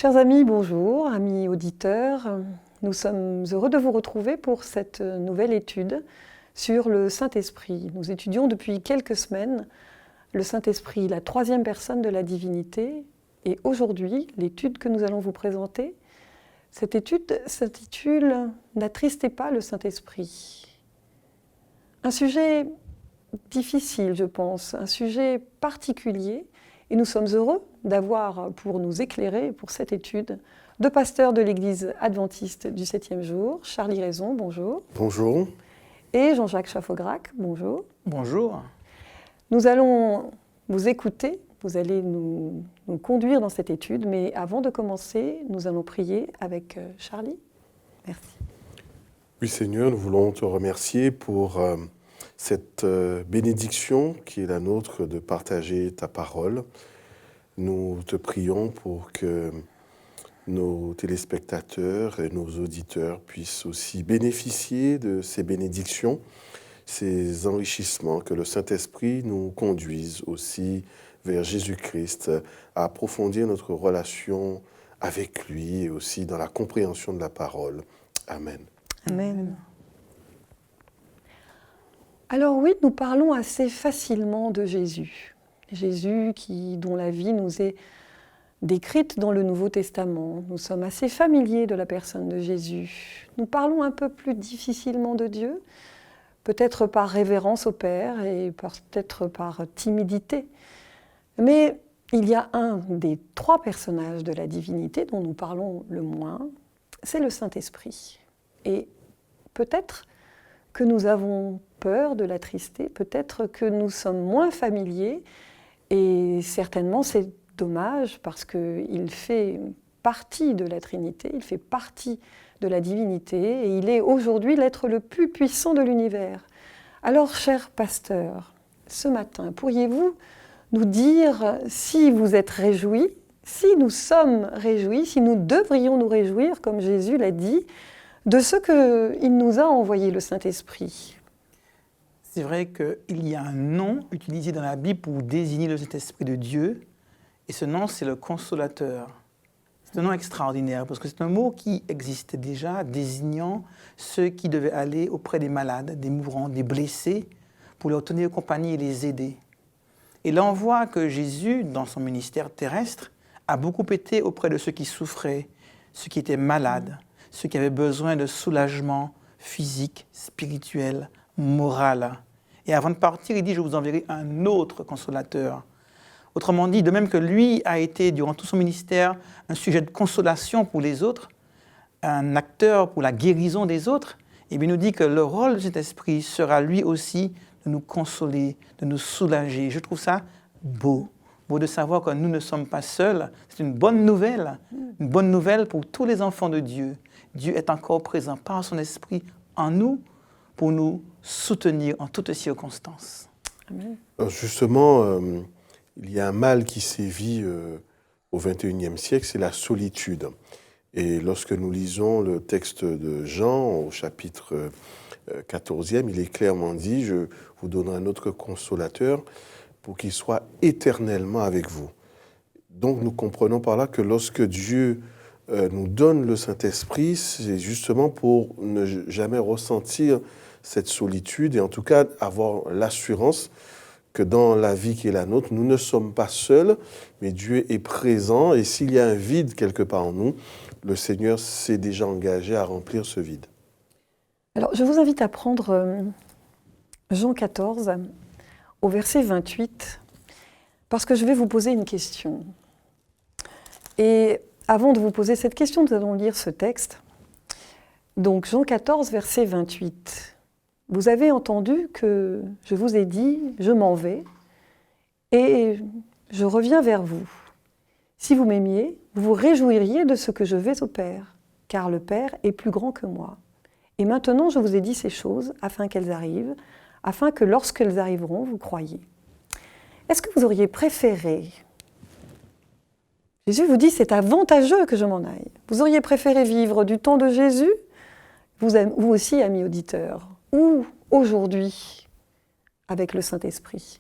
Chers amis, bonjour, amis auditeurs. Nous sommes heureux de vous retrouver pour cette nouvelle étude sur le Saint-Esprit. Nous étudions depuis quelques semaines le Saint-Esprit, la troisième personne de la divinité. Et aujourd'hui, l'étude que nous allons vous présenter, cette étude s'intitule « N'attristez pas le Saint-Esprit ». Un sujet difficile, je pense, un sujet particulier. Et nous sommes heureux d'avoir pour nous éclairer pour cette étude deux pasteurs de l'Église adventiste du 7e jour, Charlie Raison, bonjour. Bonjour. Et Jean-Jacques Chaffograc, bonjour. Bonjour. Nous allons vous écouter, vous allez nous conduire dans cette étude, mais avant de commencer, nous allons prier avec Charlie. Merci. Oui Seigneur, nous voulons te remercier pour cette bénédiction qui est la nôtre de partager ta parole. Nous te prions pour que nos téléspectateurs et nos auditeurs puissent aussi bénéficier de ces bénédictions, ces enrichissements, que le Saint-Esprit nous conduise aussi vers Jésus-Christ, à approfondir notre relation avec lui et aussi dans la compréhension de la parole. Amen. Amen. Alors oui, nous parlons assez facilement de Jésus. Jésus dont la vie nous est décrite dans le Nouveau Testament. Nous sommes assez familiers de la personne de Jésus. Nous parlons un peu plus difficilement de Dieu, peut-être par révérence au Père et peut-être par timidité. Mais il y a un des trois personnages de la divinité dont nous parlons le moins, c'est le Saint-Esprit. Et peut-être que nous avons peur de l'attrister, peut-être que nous sommes moins familiers, et certainement c'est dommage parce qu'il fait partie de la Trinité, il fait partie de la divinité, et il est aujourd'hui l'être le plus puissant de l'univers. Alors, chers pasteurs, ce matin, pourriez-vous nous dire si vous êtes réjouis, si nous sommes réjouis, si nous devrions nous réjouir, comme Jésus l'a dit, de ce qu'il nous a envoyé, le Saint-Esprit? C'est vrai qu'il y a un nom utilisé dans la Bible pour désigner le Saint-Esprit de Dieu, et ce nom, c'est le Consolateur. C'est un nom extraordinaire, parce que c'est un mot qui existait déjà, désignant ceux qui devaient aller auprès des malades, des mourants, des blessés, pour leur tenir compagnie et les aider. Et là, on voit que Jésus, dans son ministère terrestre, a beaucoup été auprès de ceux qui souffraient, ceux qui étaient malades, ceux qui avaient besoin de soulagement physique, spirituel, moral. Et avant de partir, il dit « Je vous enverrai un autre consolateur ». Autrement dit, de même que lui a été, durant tout son ministère, un sujet de consolation pour les autres, un acteur pour la guérison des autres, et bien il nous dit que le rôle de cet esprit sera lui aussi de nous consoler, de nous soulager. Je trouve ça beau de savoir que nous ne sommes pas seuls. C'est une bonne nouvelle pour tous les enfants de Dieu. Dieu est encore présent par son esprit en nous pour nous soutenir en toutes circonstances. Amen. Justement, il y a un mal qui sévit au XXIe siècle, c'est la solitude. Et lorsque nous lisons le texte de Jean au chapitre 14e, il est clairement dit « Je vous donnerai un autre consolateur pour qu'il soit éternellement avec vous ». Donc nous comprenons par là que lorsque Dieu nous donne le Saint-Esprit, c'est justement pour ne jamais ressentir cette solitude et en tout cas avoir l'assurance que dans la vie qui est la nôtre, nous ne sommes pas seuls, mais Dieu est présent et s'il y a un vide quelque part en nous, le Seigneur s'est déjà engagé à remplir ce vide. Alors, je vous invite à prendre Jean 14 au verset 28, parce que je vais vous poser une question. Et avant de vous poser cette question, nous allons lire ce texte. Donc, Jean 14, verset 28. Vous avez entendu que je vous ai dit, je m'en vais, et je reviens vers vous. Si vous m'aimiez, vous vous réjouiriez de ce que je vais au Père, car le Père est plus grand que moi. Et maintenant, je vous ai dit ces choses afin qu'elles arrivent, afin que lorsqu'elles arriveront, vous croyiez. Est-ce que vous auriez préféré, Jésus vous dit, c'est avantageux que je m'en aille. Vous auriez préféré vivre du temps de Jésus, vous aussi, amis auditeurs, ou aujourd'hui, avec le Saint-Esprit?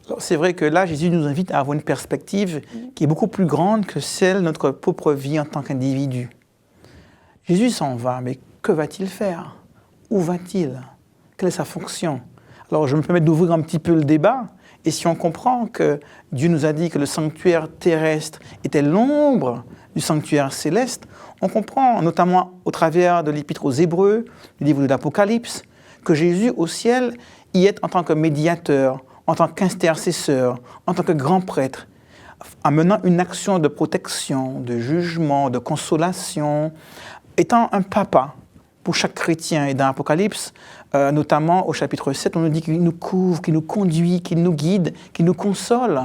Alors, c'est vrai que là, Jésus nous invite à avoir une perspective qui est beaucoup plus grande que celle de notre propre vie en tant qu'individu. Jésus s'en va, mais que va-t-il faire? Où va-t-il? Quelle est sa fonction? Alors, je me permets d'ouvrir un petit peu le débat. Et si on comprend que Dieu nous a dit que le sanctuaire terrestre était l'ombre du sanctuaire céleste, on comprend, notamment au travers de l'Épître aux Hébreux, du livre de l'Apocalypse, que Jésus au ciel y est en tant que médiateur, en tant qu'intercesseur, en tant que grand prêtre, amenant une action de protection, de jugement, de consolation, étant un papa pour chaque chrétien. Et dans l'Apocalypse, notamment au chapitre 7, on nous dit qu'il nous couvre, qu'il nous conduit, qu'il nous guide, qu'il nous console,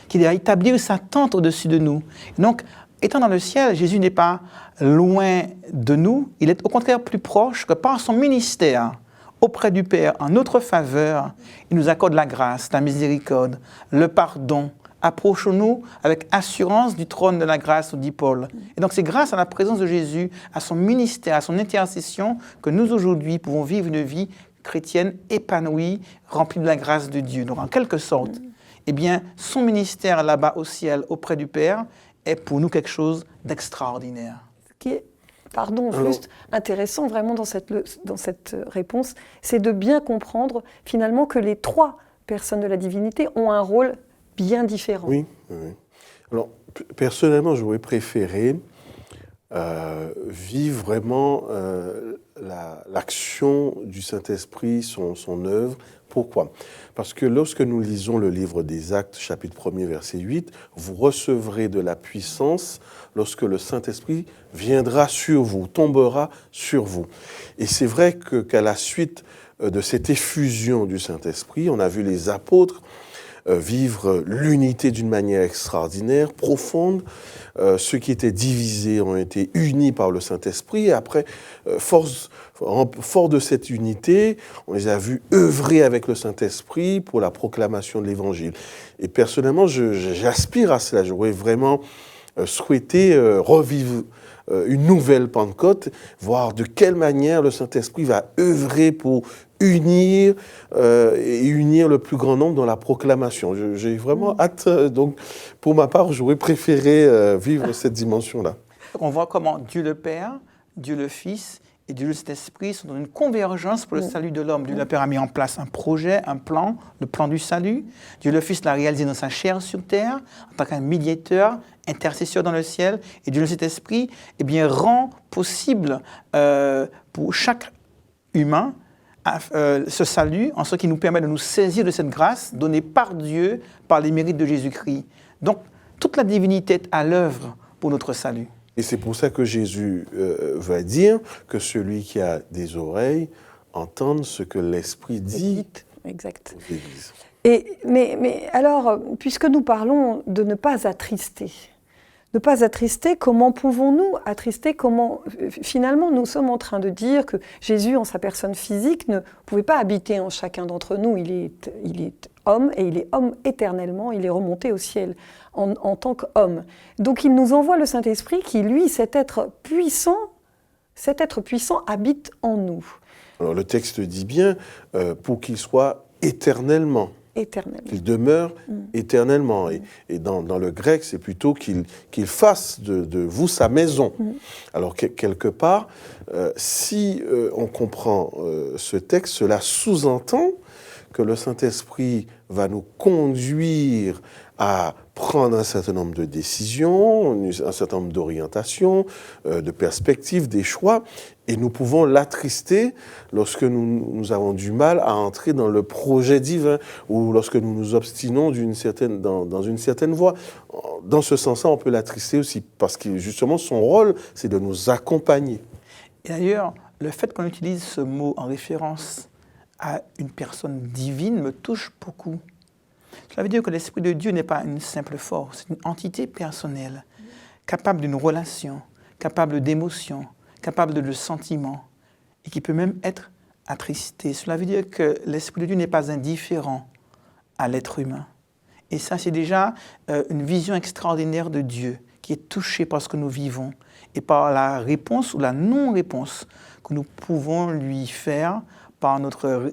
qu'il a établi sa tente au-dessus de nous. Et donc, étant dans le ciel, Jésus n'est pas loin de nous, il est au contraire plus proche que par son ministère auprès du Père, en notre faveur, il nous accorde la grâce, la miséricorde, le pardon. Approchons-nous avec assurance du trône de la grâce, dit Paul. Et donc c'est grâce à la présence de Jésus, à son ministère, à son intercession, que nous aujourd'hui pouvons vivre une vie chrétienne épanouie, remplie de la grâce de Dieu. Donc en quelque sorte, eh bien, son ministère là-bas au ciel, auprès du Père, est pour nous quelque chose d'extraordinaire. Ce qui est, juste intéressant vraiment dans cette réponse, c'est de bien comprendre finalement que les trois personnes de la divinité ont un rôle bien différent. Oui, oui. Alors, personnellement, j'aurais préféré vivre vraiment l'action du Saint-Esprit, son œuvre. Pourquoi? Parce que lorsque nous lisons le livre des Actes, chapitre 1er, verset 8, vous recevrez de la puissance lorsque le Saint-Esprit viendra sur vous, tombera sur vous. Et c'est vrai qu'à la suite de cette effusion du Saint-Esprit, on a vu les apôtres vivre l'unité d'une manière extraordinaire, profonde. Ceux qui étaient divisés ont été unis par le Saint-Esprit. Et après, fort de cette unité, on les a vus œuvrer avec le Saint-Esprit pour la proclamation de l'Évangile. Et personnellement, j'aspire à cela. J'aurais vraiment souhaité revivre une nouvelle Pentecôte, voir de quelle manière le Saint-Esprit va œuvrer pour unir le plus grand nombre dans la proclamation. J'ai vraiment hâte. Donc, pour ma part, j'aurais préféré vivre cette dimension-là. On voit comment Dieu le Père, Dieu le Fils et Dieu le Saint-Esprit sont dans une convergence pour le salut de l'homme. Dieu le Père a mis en place un projet, un plan, le plan du salut. Dieu le Fils l'a réalisé dans sa chair sur terre, en tant qu'un médiateur, intercesseur dans le ciel. Et Dieu le Saint-Esprit rend possible pour chaque humain ce salut, en ce qui nous permet de nous saisir de cette grâce donnée par Dieu, par les mérites de Jésus-Christ. Donc, toute la divinité est à l'œuvre pour notre salut. Et c'est pour ça que Jésus va dire que celui qui a des oreilles entende ce que l'Esprit dit exact. aux églises. Mais alors, puisque nous parlons de ne pas attrister, comment pouvons-nous attrister? Finalement, nous sommes en train de dire que Jésus, en sa personne physique, ne pouvait pas habiter en chacun d'entre nous. Il est homme et il est homme éternellement. Il est remonté au ciel en tant qu'homme. Donc il nous envoie le Saint-Esprit qui, lui, cet être puissant habite en nous. Alors le texte dit bien pour qu'il soit éternellement. Qu'il demeure éternellement. Et dans le grec, c'est plutôt qu'il fasse de vous sa maison. Alors, quelque part, si on comprend ce texte, cela sous-entend que le Saint-Esprit va nous conduire à prendre un certain nombre de décisions, un certain nombre d'orientations, de perspectives, des choix, et nous pouvons l'attrister lorsque nous avons du mal à entrer dans le projet divin, ou lorsque nous nous obstinons dans une certaine voie. Dans ce sens-là, on peut l'attrister aussi, parce que justement, son rôle, c'est de nous accompagner. Et d'ailleurs, le fait qu'on utilise ce mot en référence à une personne divine me touche beaucoup. Cela veut dire que l'Esprit de Dieu n'est pas une simple force, c'est une entité personnelle, capable d'une relation, capable d'émotions, capable de sentiments, et qui peut même être attristé. Cela veut dire que l'Esprit de Dieu n'est pas indifférent à l'être humain. Et ça, c'est déjà une vision extraordinaire de Dieu, qui est touchée par ce que nous vivons, et par la réponse ou la non-réponse que nous pouvons lui faire par notre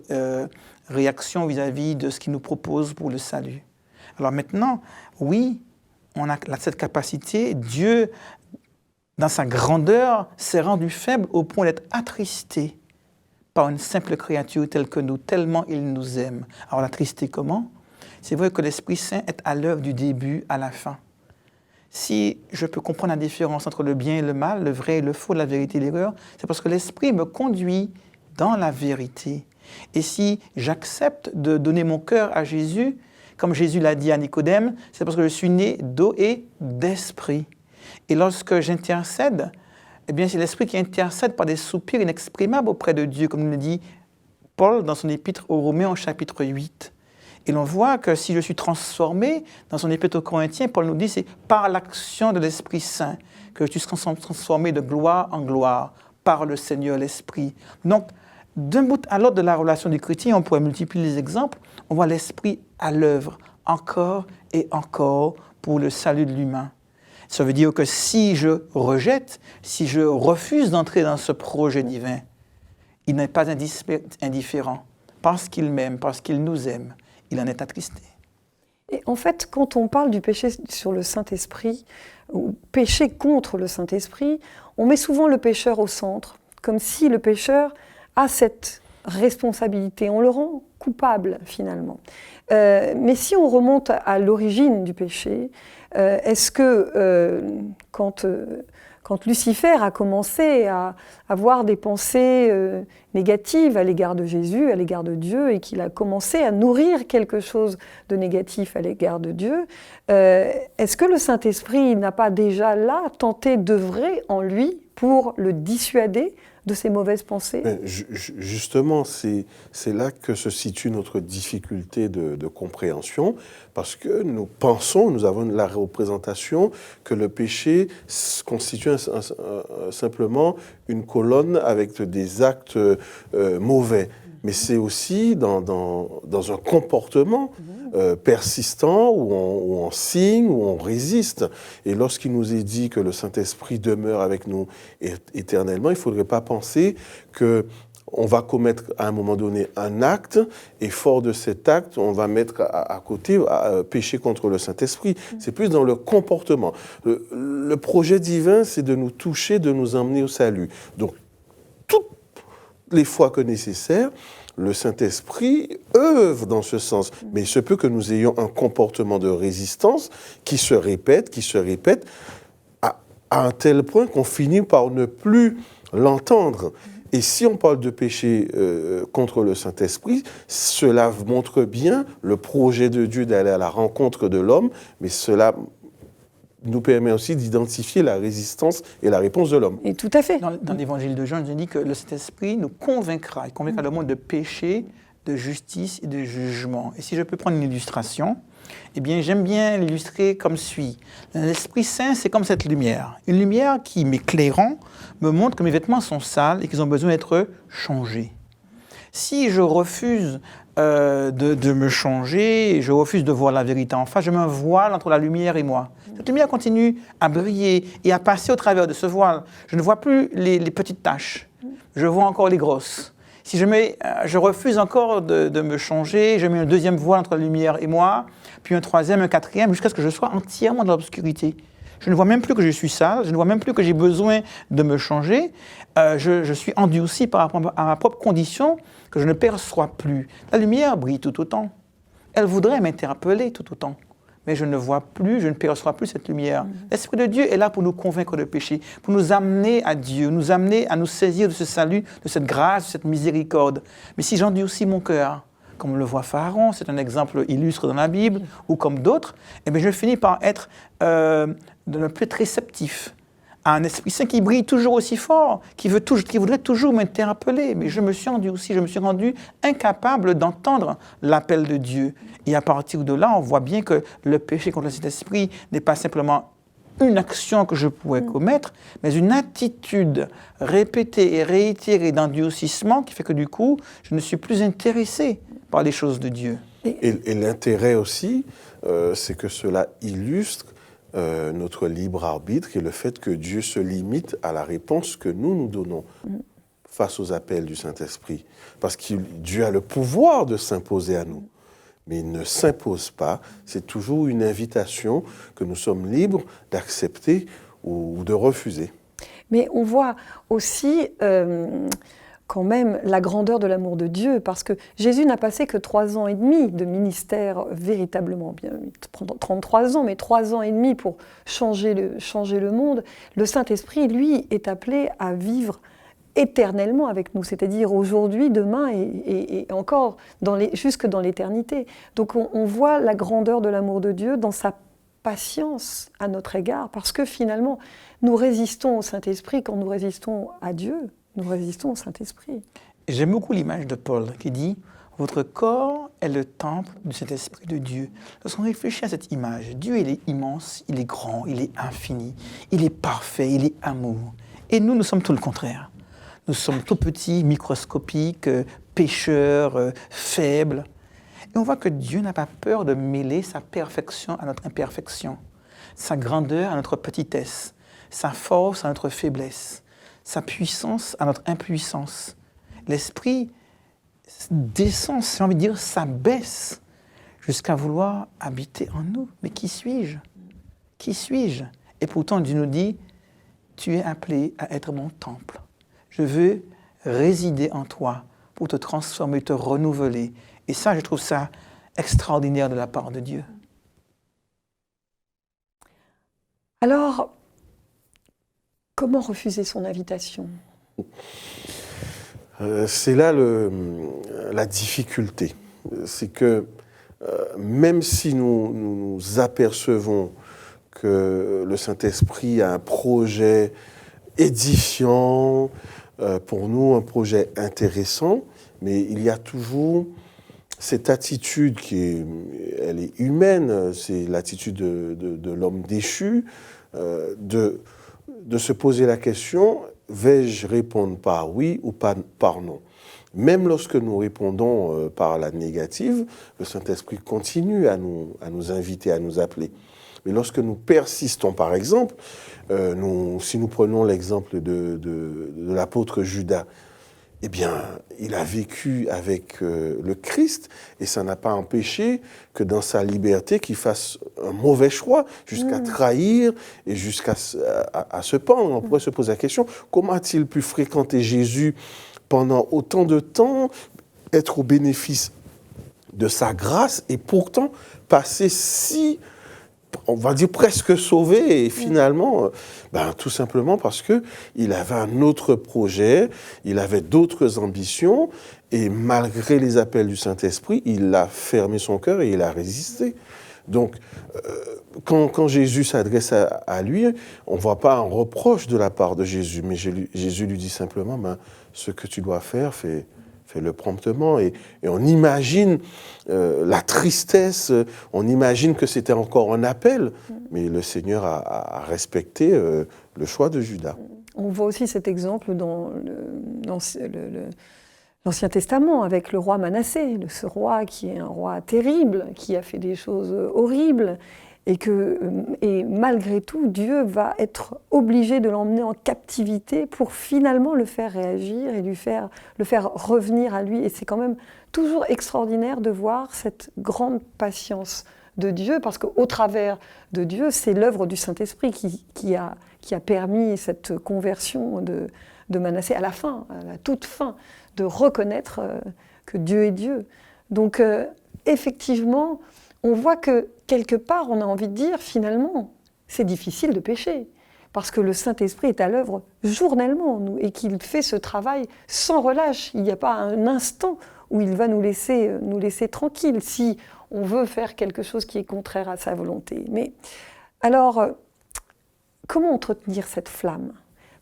réaction vis-à-vis de ce qu'il nous propose pour le salut. Alors maintenant, oui, on a cette capacité. Dieu, dans sa grandeur, s'est rendu faible au point d'être attristé par une simple créature telle que nous, tellement il nous aime. Alors l'attristé comment? C'est vrai que l'Esprit Saint est à l'œuvre du début à la fin. Si je peux comprendre la différence entre le bien et le mal, le vrai et le faux, la vérité et l'erreur, c'est parce que l'Esprit me conduit dans la vérité. Et si j'accepte de donner mon cœur à Jésus, comme Jésus l'a dit à Nicodème, c'est parce que je suis né d'eau et d'esprit. Et lorsque j'intercède, eh bien, c'est l'Esprit qui intercède par des soupirs inexprimables auprès de Dieu, comme nous le dit Paul dans son épître aux Romains au chapitre 8. Et l'on voit que si je suis transformé, dans son épître aux Corinthiens, Paul nous dit c'est par l'action de l'Esprit Saint que je suis transformé de gloire en gloire par le Seigneur l'Esprit. Donc, d'un bout à l'autre de la relation du chrétien, on pourrait multiplier les exemples, on voit l'Esprit à l'œuvre, encore et encore, pour le salut de l'humain. Ça veut dire que si je rejette, si je refuse d'entrer dans ce projet divin, il n'est pas indifférent. Parce qu'il m'aime, parce qu'il nous aime, il en est attristé. Et en fait, quand on parle du péché sur le Saint-Esprit, ou péché contre le Saint-Esprit, on met souvent le pécheur au centre, comme si le pécheur a cette responsabilité, on le rend coupable finalement. Mais si on remonte à l'origine du péché, est-ce que quand Lucifer a commencé à avoir des pensées négatives à l'égard de Jésus, à l'égard de Dieu, et qu'il a commencé à nourrir quelque chose de négatif à l'égard de Dieu, est-ce que le Saint-Esprit n'a pas déjà là tenté d'œuvrer en lui pour le dissuader de ces mauvaises pensées? Justement, c'est là que se situe notre difficulté de compréhension, parce que nous pensons, nous avons la représentation que le péché constitue simplement une colonne avec des actes mauvais. Mais c'est aussi dans un comportement persistant où on signe, où on résiste. Et lorsqu'il nous est dit que le Saint-Esprit demeure avec nous éternellement, il ne faudrait pas penser qu'on va commettre à un moment donné un acte, et fort de cet acte, on va mettre à côté péché contre le Saint-Esprit. C'est plus dans le comportement. Le projet divin, c'est de nous toucher, de nous emmener au salut. Donc, toutes les fois que nécessaire, le Saint-Esprit œuvre dans ce sens. Mais il se peut que nous ayons un comportement de résistance qui se répète, à un tel point qu'on finit par ne plus l'entendre. Et si on parle de péché contre le Saint-Esprit, cela montre bien le projet de Dieu d'aller à la rencontre de l'homme, mais cela nous permet aussi d'identifier la résistance et la réponse de l'homme. Et tout à fait. Dans l'évangile de Jean, il dit que le Saint-Esprit nous convaincra. Il convaincra le monde de péché, de justice et de jugement. Et si je peux prendre une illustration, eh bien, j'aime bien l'illustrer comme suit. L'Esprit Saint, c'est comme cette lumière. Une lumière qui, m'éclairant, me montre que mes vêtements sont sales et qu'ils ont besoin d'être changés. Si je refuse de me changer, je refuse de voir la vérité en face, je mets un voile entre la lumière et moi. Cette lumière continue à briller et à passer au travers de ce voile. Je ne vois plus les petites taches, je vois encore les grosses. Si je refuse encore de me changer, je mets un deuxième voile entre la lumière et moi, puis un troisième, un quatrième, jusqu'à ce que je sois entièrement dans l'obscurité. Je ne vois même plus que je suis sale, je ne vois même plus que j'ai besoin de me changer. Je suis endurci par rapport à ma propre condition que je ne perçois plus. La lumière brille tout autant. Elle voudrait m'interpeller tout autant. Mais je ne vois plus, je ne perçois plus cette lumière. L'Esprit de Dieu est là pour nous convaincre de péché, pour nous amener à Dieu, nous amener à nous saisir de ce salut, de cette grâce, de cette miséricorde. Mais si j'endurcis mon cœur, comme le voit Pharaon, c'est un exemple illustre dans la Bible, ou comme d'autres, eh bien je finis par être un peu réceptif à un Esprit Saint qui brille toujours aussi fort, qui voudrait toujours m'interpeller. Mais je me suis rendu incapable d'entendre l'appel de Dieu. Et à partir de là, on voit bien que le péché contre le Saint-Esprit n'est pas simplement une action que je pourrais commettre, mais une attitude répétée et réitérée d'endurcissement qui fait que du coup, je ne suis plus intéressé par les choses de Dieu. Et l'intérêt aussi, c'est que cela illustre notre libre arbitre et le fait que Dieu se limite à la réponse que nous donnons face aux appels du Saint-Esprit. Parce que Dieu a le pouvoir de s'imposer à nous. mais il ne s'impose pas. C'est toujours une invitation que nous sommes libres d'accepter ou de refuser. Mais on voit aussi quand même la grandeur de l'amour de Dieu, parce que Jésus n'a passé que 3 ans et demi de ministère véritablement, bien 33 ans, mais 3 ans et demi pour changer le monde. Le Saint-Esprit, lui, est appelé à vivre éternellement avec nous, c'est-à-dire aujourd'hui, demain et encore jusque dans l'éternité. Donc on voit la grandeur de l'amour de Dieu dans sa patience à notre égard, parce que finalement, nous résistons au Saint-Esprit quand nous résistons à Dieu, nous résistons au Saint-Esprit. J'aime beaucoup l'image de Paul qui dit « Votre corps est le temple du Saint-Esprit de Dieu ». Lorsqu'on réfléchit à cette image, Dieu, il est immense, il est grand, il est infini, il est parfait, il est amour. Et nous sommes tout le contraire. Nous sommes tout petits, microscopiques, pécheurs, faibles. Et on voit que Dieu n'a pas peur de mêler sa perfection à notre imperfection, sa grandeur à notre petitesse, sa force à notre faiblesse, sa puissance à notre impuissance. L'Esprit descend, j'ai envie de dire, s'abaisse jusqu'à vouloir habiter en nous. Mais qui suis-je? Qui suis-je? Et pourtant, Dieu nous dit, tu es appelé à être mon temple. Je veux résider en toi pour te transformer, te renouveler. Et ça, je trouve ça extraordinaire de la part de Dieu. Alors, comment refuser son invitation? C'est là la difficulté. C'est que même si nous apercevons que le Saint-Esprit a un projet édifiant, pour nous un projet intéressant, mais il y a toujours cette attitude elle est humaine, c'est l'attitude de l'homme déchu, de se poser la question, vais-je répondre par oui ou par non? Même lorsque nous répondons par la négative, le Saint-Esprit continue à nous inviter, à nous appeler. Mais lorsque nous persistons, par exemple, si nous prenons l'exemple de l'apôtre Judas, eh bien, il a vécu avec le Christ et ça n'a pas empêché que dans sa liberté, qu'il fasse un mauvais choix jusqu'à trahir et jusqu'à se pendre. On pourrait se poser la question, comment a-t-il pu fréquenter Jésus pendant autant de temps, être au bénéfice de sa grâce et pourtant passer on va dire presque sauvé, et finalement, tout simplement parce qu'il avait un autre projet, il avait d'autres ambitions, et malgré les appels du Saint-Esprit, il a fermé son cœur et il a résisté. Donc, quand Jésus s'adresse à lui, on ne voit pas un reproche de la part de Jésus, mais Jésus lui dit simplement, ce que tu dois faire, fais-le promptement. Et on imagine la tristesse, on imagine que c'était encore un appel, mais le Seigneur a respecté le choix de Judas. On voit aussi cet exemple dans l'Ancien Testament avec le roi Manassé, ce roi qui est un roi terrible, qui a fait des choses horribles, et malgré tout, Dieu va être obligé de l'emmener en captivité pour finalement le faire réagir et le faire revenir à lui. Et c'est quand même toujours extraordinaire de voir cette grande patience de Dieu, parce qu'au travers de Dieu, c'est l'œuvre du Saint-Esprit qui a permis cette conversion de Manassé à la fin, à la toute fin, de reconnaître que Dieu est Dieu. Donc effectivement, on voit que quelque part, on a envie de dire, finalement, c'est difficile de pécher, parce que le Saint-Esprit est à l'œuvre journellement en nous, et qu'il fait ce travail sans relâche. Il n'y a pas un instant où il va nous laisser tranquilles, si on veut faire quelque chose qui est contraire à sa volonté. Mais alors, comment entretenir cette flamme?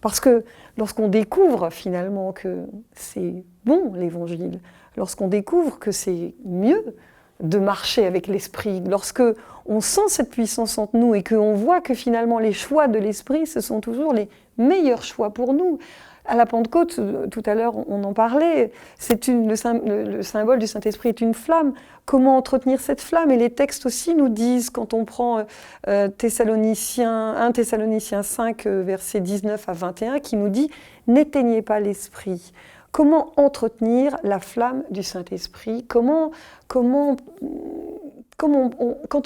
Parce que lorsqu'on découvre finalement que c'est bon l'Évangile, lorsqu'on découvre que c'est mieux de marcher avec l'Esprit, lorsque on sent cette puissance en nous et qu'on voit que finalement les choix de l'Esprit, ce sont toujours les meilleurs choix pour nous. À la Pentecôte, tout à l'heure on en parlait, le symbole du Saint-Esprit est une flamme. Comment entretenir cette flamme? Et les textes aussi nous disent, quand on prend 1 Thessaloniciens 5, versets 19 à 21, qui nous dit « N'éteignez pas l'Esprit ». comment entretenir la flamme du Saint-Esprit, quand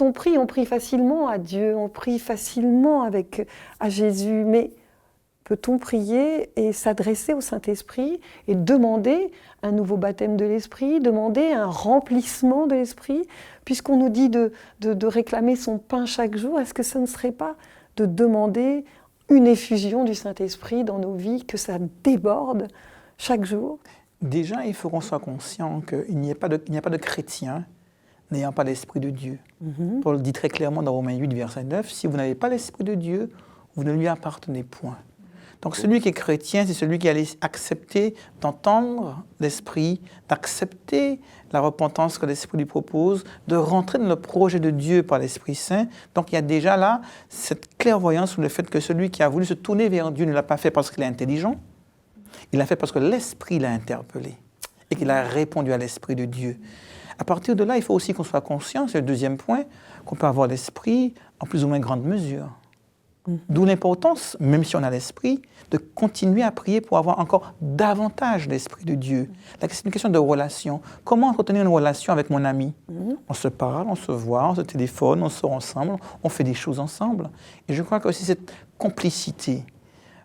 on prie facilement à Dieu, on prie facilement à Jésus, mais peut-on prier et s'adresser au Saint-Esprit et demander un nouveau baptême de l'Esprit, demander un remplissement de l'Esprit, puisqu'on nous dit de réclamer son pain chaque jour, est-ce que ça ne serait pas de demander une effusion du Saint-Esprit dans nos vies, que ça déborde chaque jour? Déjà, il faut qu'on soit conscient qu'il n'y a pas de chrétien n'ayant pas l'Esprit de Dieu. Paul dit très clairement dans Romains 8, verset 9, « Si vous n'avez pas l'Esprit de Dieu, vous ne lui appartenez point. » Donc celui qui est chrétien, c'est celui qui a accepté d'entendre l'Esprit, d'accepter la repentance que l'Esprit lui propose, de rentrer dans le projet de Dieu par l'Esprit Saint. Donc il y a déjà là cette clairvoyance sur le fait que celui qui a voulu se tourner vers Dieu ne l'a pas fait parce qu'il est intelligent, il l'a fait parce que l'Esprit l'a interpellé et qu'il a répondu à l'Esprit de Dieu. À partir de là, il faut aussi qu'on soit conscient, c'est le deuxième point, qu'on peut avoir l'Esprit en plus ou moins grande mesure. D'où l'importance, même si on a l'Esprit, de continuer à prier pour avoir encore davantage l'Esprit de Dieu. C'est une question de relation. Comment entretenir une relation avec mon ami? On se parle, on se voit, on se téléphone, on sort ensemble, on fait des choses ensemble. Et je crois que aussi cette complicité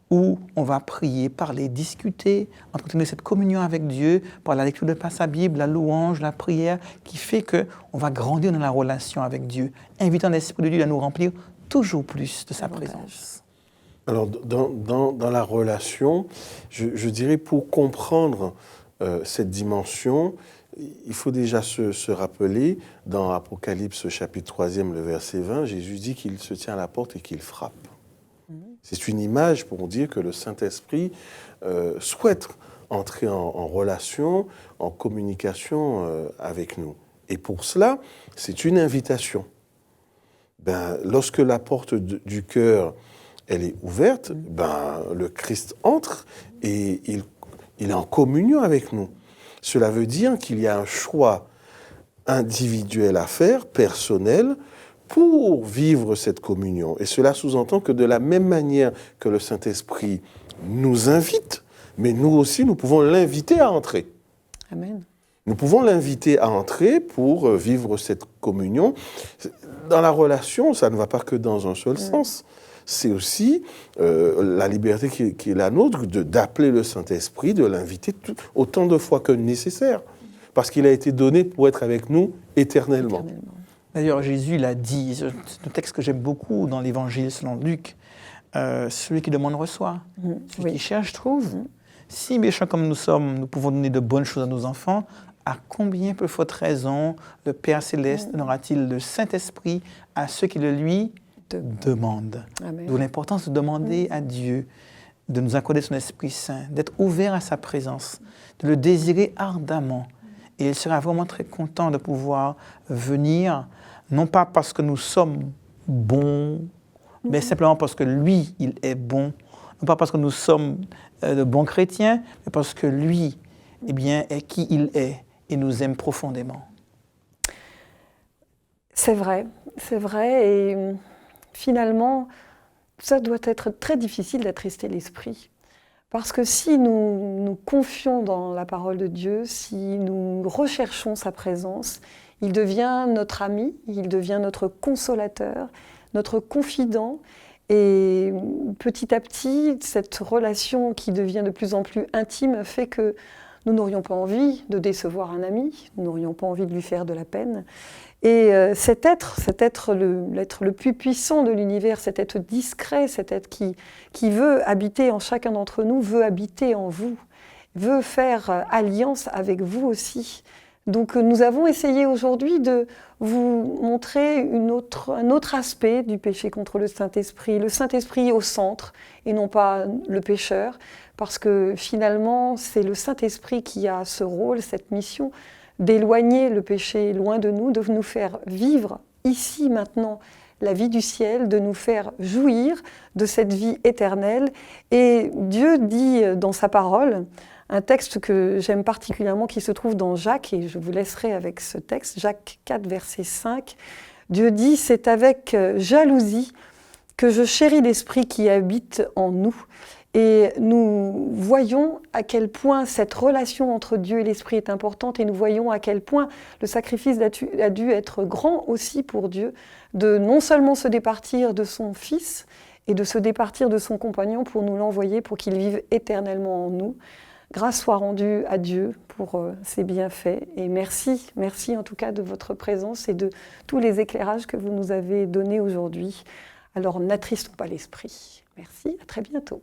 où on va prier, parler, discuter, entretenir cette communion avec Dieu par la lecture de sa Bible, la louange, la prière, qui fait qu'on va grandir dans la relation avec Dieu, invitant l'Esprit de Dieu à nous remplir toujours plus de sa présence. Alors, dans la relation, je dirais, pour comprendre cette dimension, il faut déjà se rappeler, dans Apocalypse chapitre 3, le verset 20, Jésus dit qu'il se tient à la porte et qu'il frappe. C'est une image pour dire que le Saint-Esprit souhaite entrer en relation, en communication avec nous. Et pour cela, c'est une invitation. Lorsque la porte du cœur elle est ouverte, le Christ entre et il est en communion avec nous. Cela veut dire qu'il y a un choix individuel à faire, personnel, pour vivre cette communion. Et cela sous-entend que de la même manière que le Saint-Esprit nous invite, mais nous aussi, nous pouvons l'inviter à entrer. Amen. Nous pouvons l'inviter à entrer pour vivre cette communion. Dans la relation, ça ne va pas que dans un seul sens. C'est aussi la liberté qui est la nôtre d'appeler le Saint-Esprit, de l'inviter autant de fois que nécessaire, parce qu'il a été donné pour être avec nous éternellement. D'ailleurs, Jésus l'a dit, c'est un texte que j'aime beaucoup dans l'Évangile selon Luc, celui qui demande reçoit, celui qui cherche trouve. Si méchants comme nous sommes, nous pouvons donner de bonnes choses à nos enfants, à combien peu faute raison le Père Céleste donnera-t-il le Saint-Esprit à ceux qui le lui demandent. D'où l'importance de demander à Dieu de nous accorder son Esprit Saint, d'être ouvert à sa présence, de le désirer ardemment. Et il sera vraiment très content de pouvoir venir, non pas parce que nous sommes bons, mais simplement parce que lui, il est bon. Non pas parce que nous sommes de bons chrétiens, mais parce que lui, eh bien, est qui il est et nous aime profondément. C'est vrai, et finalement, ça doit être très difficile d'attrister l'esprit. Parce que si nous nous confions dans la parole de Dieu, si nous recherchons sa présence, il devient notre ami, il devient notre consolateur, notre confident. Et petit à petit, cette relation qui devient de plus en plus intime fait que nous n'aurions pas envie de décevoir un ami, nous n'aurions pas envie de lui faire de la peine. Et cet être l'être le plus puissant de l'univers, cet être discret, cet être qui veut habiter en chacun d'entre nous, veut habiter en vous, veut faire alliance avec vous aussi. Donc nous avons essayé aujourd'hui de vous montrer un autre aspect du péché contre le Saint-Esprit au centre et non pas le pécheur, parce que finalement c'est le Saint-Esprit qui a ce rôle, cette mission d'éloigner le péché loin de nous, de nous faire vivre ici maintenant la vie du ciel, de nous faire jouir de cette vie éternelle. Et Dieu dit dans sa parole, un texte que j'aime particulièrement qui se trouve dans Jacques, et je vous laisserai avec ce texte, Jacques 4, verset 5. Dieu dit « C'est avec jalousie que je chéris l'Esprit qui habite en nous Et nous voyons à quel point cette relation entre Dieu et l'Esprit est importante, et nous voyons à quel point le sacrifice a dû être grand aussi pour Dieu, de non seulement se départir de son Fils, et de se départir de son compagnon pour nous l'envoyer, pour qu'il vive éternellement en nous. Grâce soit rendue à Dieu pour ses bienfaits. Et merci, merci en tout cas de votre présence et de tous les éclairages que vous nous avez donnés aujourd'hui. Alors n'attristons pas l'esprit. Merci, à très bientôt.